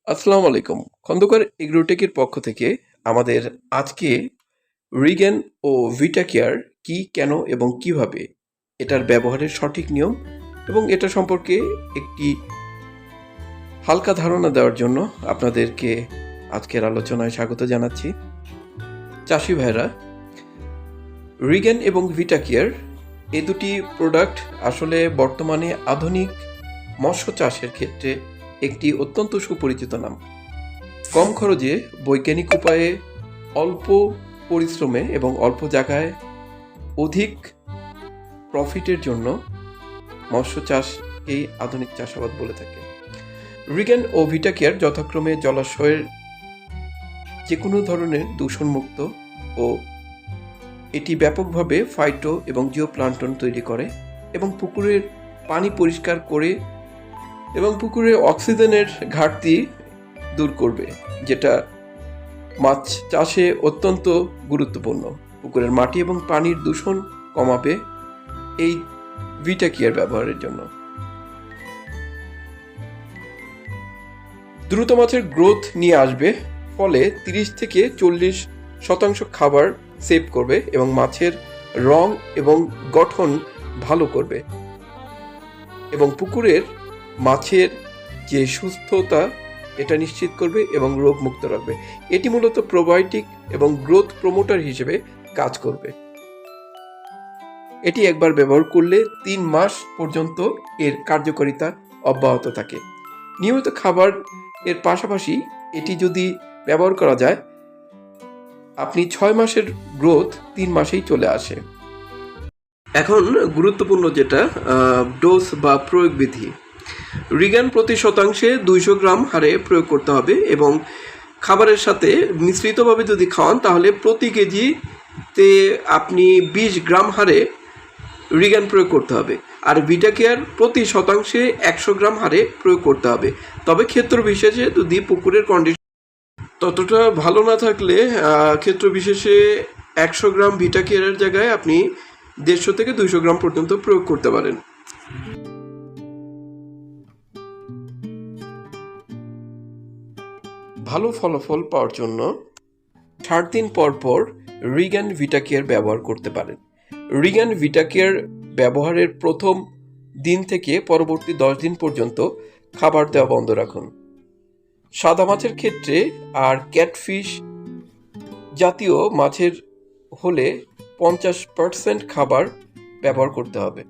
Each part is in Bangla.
আসসালামু আলাইকুম। খন্দকার এগ্রোটেকের পক্ষ থেকে আমাদের আজকে রিগেন ও ভিটা কেয়ার কি, কেন এবং কিভাবে এটার ব্যবহারের সঠিক নিয়ম এবং এটা সম্পর্কে একটি হালকা ধারণা দেওয়ার জন্য আপনাদেরকে আজকের আলোচনায় স্বাগত জানাচ্ছি। চাষি ভাইরা, রিগেন এবং ভিটা কেয়ার এই দুটি প্রোডাক্ট আসলে বর্তমানে আধুনিক মৎস্য চাষের ক্ষেত্রে একটি অত্যন্ত সুপরিচিত নাম। কম খরচে বৈজ্ঞানিক উপায়ে অল্প পরিশ্রমে এবং অল্প জায়গায় অধিক প্রফিটের জন্য মৎস্য চাষকেই আধুনিক চাষাবাদ বলে থাকে। রিগেন ও ভিটা কেয়ার যথাক্রমে জলাশয়ের যে কোনো ধরনের দূষণমুক্ত ও এটি ব্যাপকভাবে ফাইটো এবং জিও প্লান্টন তৈরি করে এবং পুকুরের পানি পরিষ্কার করে এবং পুকুরে অক্সিজেনের ঘাটতি দূর করবে, যেটা মাছ চাষে অত্যন্ত গুরুত্বপূর্ণ। পুকুরের মাটি এবং পানির দূষণ কমাবে এই ভিটা কেয়ার ব্যবহারের জন্য। দ্রুত মাছের গ্রোথ নিয়ে আসবে, ফলে 30 থেকে 40% খাবার সেভ করবে এবং মাছের রং এবং গঠন ভালো করবে এবং পুকুরের মাছের যে সুস্থতা এটা নিশ্চিত করবে এবং রোগমুক্ত রাখবে। এটি মূলত প্রোবায়োটিক এবং গ্রোথ প্রমোটার হিসেবে কাজ করবে। এটি একবার ব্যবহার করলে 3 মাস পর্যন্ত এর কার্যকারিতা অব্যাহত থাকে। নিয়মিত খাবার এর পাশাপাশি এটি যদি ব্যবহার করা যায়, আপনি 6 মাসের গ্রোথ 3 মাসেই চলে আসে। এখন গুরুত্বপূর্ণ যেটা ডোজ বা প্রয়োগ বিধি। রিগান প্রতি শতাংশে 200 গ্রাম হারে প্রয়োগ করতে হবে এবং খাবারের সাথে মিশ্রিতভাবে যদি খাওয়ান তাহলে প্রতি কেজিতে আপনি 20 গ্রাম হারে রিগান প্রয়োগ করতে হবে। আর ভিটা কেয়ার প্রতি শতাংশে 100 গ্রাম হারে প্রয়োগ করতে হবে। তবে ক্ষেত্র বিশেষে যদি পুকুরের কন্ডিশন ততটা ভালো না থাকলে ক্ষেত্র বিশেষে 100 গ্রাম ভিটা কেয়ারের জায়গায় আপনি 150 থেকে 200 গ্রাম পর্যন্ত প্রয়োগ করতে পারেন। ভালো ফলাফল পাওয়ার জন্য 8 দিন পর পর রিগান ভিটা কেয়ার ব্যবহার করতে পারেন। রিগান ভিটা কেয়ার ব্যবহারের প্রথম দিন থেকে পরবর্তী 10 দিন পর্যন্ত খাবার দেওয়া বন্ধ রাখুন। সাদা মাছের ক্ষেত্রে আর ক্যাটফিশ জাতীয় মাছের হলে 50% খাবার ব্যবহার করতে হবে।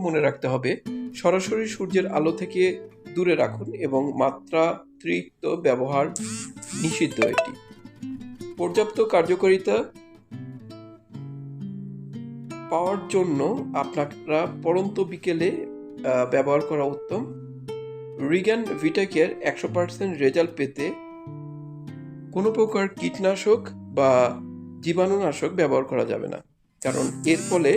মনে রাখতে হবে, সরাসরি সূর্যের আলো থেকে দূরে রাখুন এবং মাত্রাতিরিক্ত ব্যবহার নিষিদ্ধ। এটি পর্যাপ্ত কার্যকারিতা পাওয়ার জন্য আপনারা পড়ন্ত বিকেলে ব্যবহার করা উত্তম। রিগান ভিটা কেয়ার 100% রেজাল্ট পেতে কোনো প্রকার কীটনাশক বা জীবাণুনাশক ব্যবহার করা যাবে না, কারণ এর ফলে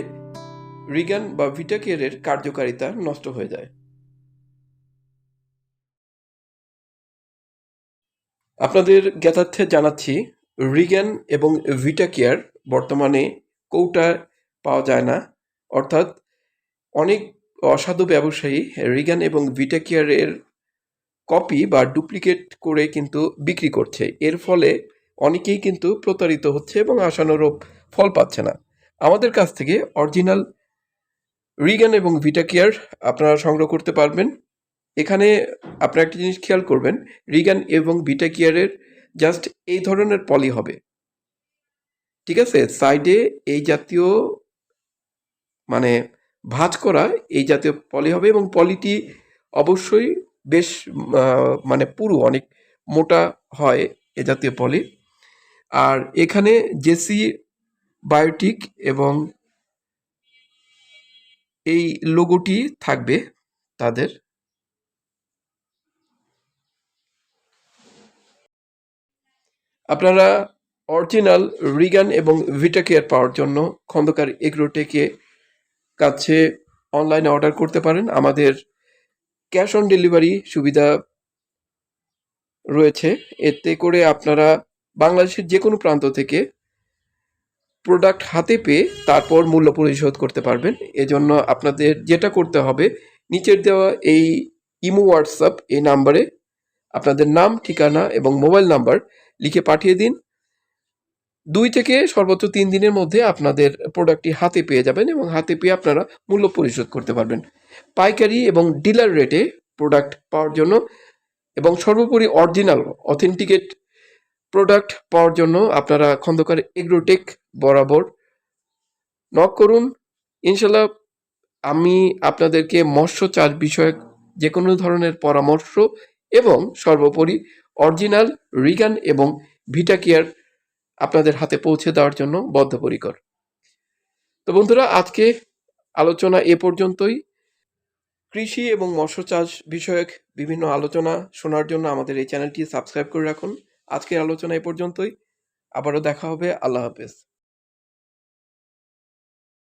রিগান বা ভিটা কেয়ারের কার্যকারিতা নষ্ট হয়ে যায়। আপনাদের জ্ঞাতার্থে জানাচ্ছি, রিগান এবং ভিটা কেয়ার বর্তমানে কৌটায় পাওয়া যায় না, অর্থাৎ অনেক অসাধু ব্যবসায়ী রিগান এবং ভিটা কেয়ারের কপি বা ডুপ্লিকেট করে কিন্তু বিক্রি করছে। এর ফলে অনেকেই কিন্তু প্রতারিত হচ্ছে এবং আশানুরূপ ফল পাচ্ছে না। আমাদের কাছ থেকে অরিজিনাল রিগান এবং ভিটা কেয়ার আপনারা সংগ্রহ করতে পারবেন। এখানে আপনারা একটা জিনিস খেয়াল করবেন, রিগান এবং ভিটা কেয়ারের জাস্ট এই ধরনের পলি হবে, ঠিক আছে? সাইডে এই জাতীয় মানে ভাঁজ করা এই জাতীয় পলি হবে এবং পলিটি অবশ্যই বেশ মানে পুরু অনেক মোটা হয় এ জাতীয় পলি। আর এখানে জেসি বায়োটিক এবং এই লোগোটি থাকবে তাদের। আপনারা অরিজিনাল রিগান এবং ভিটা কেয়ার পাওয়ার জন্য খন্দকার এগ্রোটেকে কাছে অনলাইনে অর্ডার করতে পারেন। আমাদের ক্যাশ অন ডেলিভারি সুবিধা রয়েছে, এতে করে আপনারা বাংলাদেশের যে কোনো প্রান্ত থেকে প্রোডাক্ট হাতে পেয়ে তারপর মূল্য পরিশোধ করতে পারবেন। এজন্য আপনাদের যেটা করতে হবে, নিচের দেওয়া এই ইমো হোয়াটসঅ্যাপ এই নাম্বারে আপনাদের নাম, ঠিকানা এবং মোবাইল নাম্বার লিখে পাঠিয়ে দিন। 2 থেকে সর্বোচ্চ 3 দিনের মধ্যে আপনাদের প্রোডাক্টটি হাতে পেয়ে যাবেন এবং হাতে পেয়ে আপনারা মূল্য পরিশোধ করতে পারবেন। পাইকারি এবং ডিলার রেটে প্রোডাক্ট পাওয়ার জন্য এবং সর্বোপরি অরিজিনাল অথেন্টিকেট প্রোডাক্ট পাওয়ার জন্য আপনারা খন্দকার এগ্রোটেক বরাবর নক করুন। ইনশাল্লাহ আমি আপনাদেরকে মৎস্য চাষ বিষয়ক যে কোনো ধরনের পরামর্শ এবং সর্বোপরি অরিজিনাল রিগান এবং ভিটা কেয়ার আপনাদের হাতে পৌঁছে দেওয়ার জন্য বদ্ধপরিকর। তো বন্ধুরা, আজকে আলোচনা এ পর্যন্তই। কৃষি এবং মৎস্য চাষ বিষয়ক বিভিন্ন আলোচনা শোনার জন্য আমাদের এই চ্যানেলটি সাবস্ক্রাইব করে রাখুন। আজকের আলোচনা এ পর্যন্তই। আবারও দেখা হবে। আল্লাহ হাফেজ।